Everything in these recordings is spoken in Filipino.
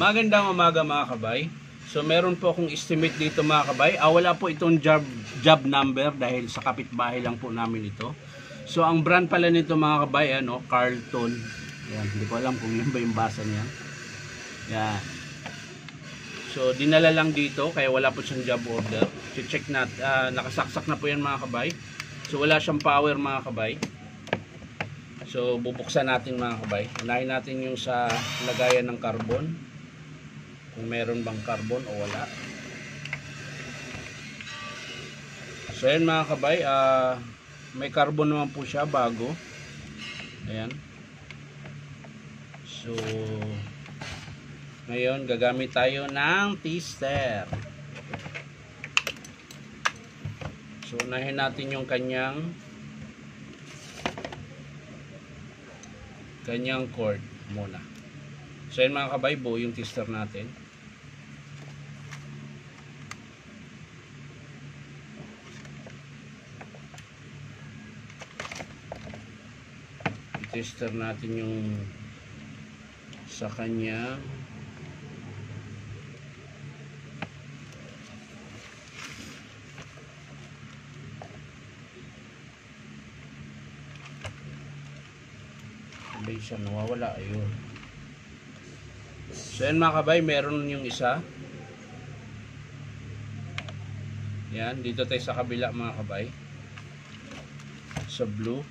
Magandang umaga mga kabay. So meron po akong estimate dito mga kabay. Wala po itong job number dahil sa kapitbahay lang po namin ito. So ang brand pala nito mga kabay, Carlton. Yan, hindi ko alam kung yun ba yung basa niya. Yan. So dinala lang dito kaya wala po siyang job order. Check natin, nakasaksak na po yan mga kabay. So wala siyang power mga kabay. So bubuksan natin mga kabay. Unahin natin yung sa lagayan ng carbon. Kung meron bang carbon o wala. So ayan mga kabay, may carbon naman po siya bago. Ayan. So ngayon gagamit tayo ng tester. So unahin natin yung kanyang cord muna. So ayan mga kabay, buo yung tester natin. I-tester natin yung sa kanya siya nawawala. Ayun. So yan mga kabay, meron yung isa. Yan, dito tayo sa kabila mga kabay. Sa blue.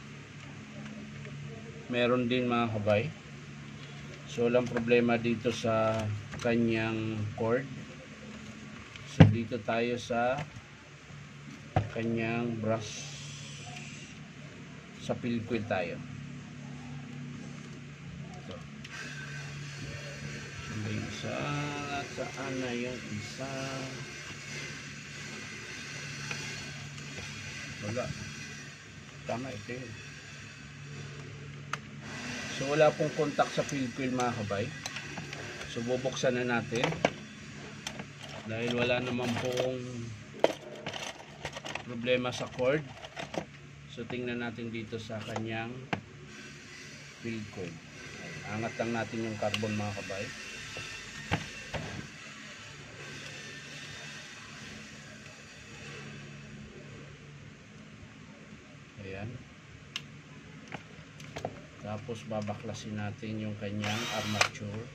Meron din mga kabay. So walang problema dito sa kanyang cord. So dito tayo sa kanyang brush. Sa pilquil tayo. Isa, at saan na yung isa? Wala. Tama ito yun. So wala pong contact sa pilquil mga kabay. So bubuksan na natin. Dahil wala naman pong problema sa cord. So tingnan natin dito sa kanyang pilquil. Angat lang natin yung carbon mga kabay. Ayan. Tapos babaklasin natin yung kanyang armature.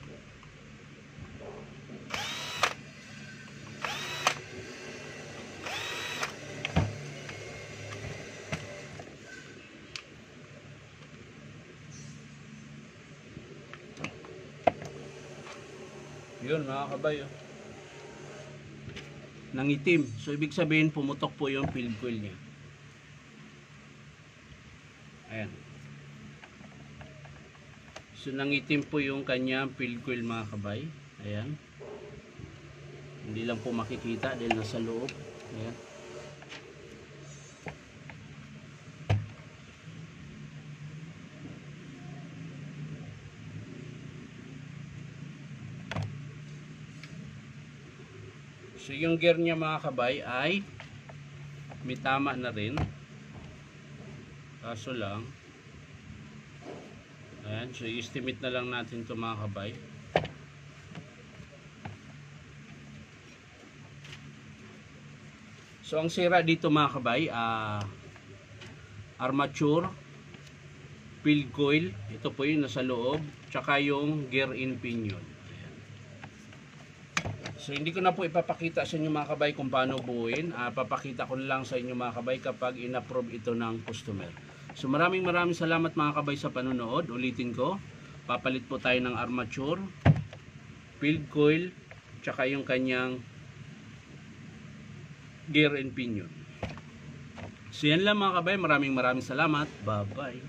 Yun mga kabay, nangitim. So ibig sabihin pumutok po yung pilquil niya. Ayan. So nangitim po yung kanyang pilquil mga kabay. Ayan. Hindi lang po makikita dahil nasa loob. Ayan. So yung gear niya mga kabay ay may tama na rin. Kaso lang, ayan, so i-estimate na lang natin ito mga kabay. So ang sira dito mga kabay, armature, pilquil, ito po yung nasa loob, tsaka yung gear in pinion. So hindi ko na po ipapakita sa inyo mga kabay kung paano buuin. Papakita ko lang sa inyo mga kabay kapag in-approve ito ng customer. So maraming salamat mga kabay sa panonood. Ulitin ko, papalit po tayo ng armature, pilquil, tsaka yung kanyang gear and pinion. So yan lang mga kabay, maraming salamat. Bye bye.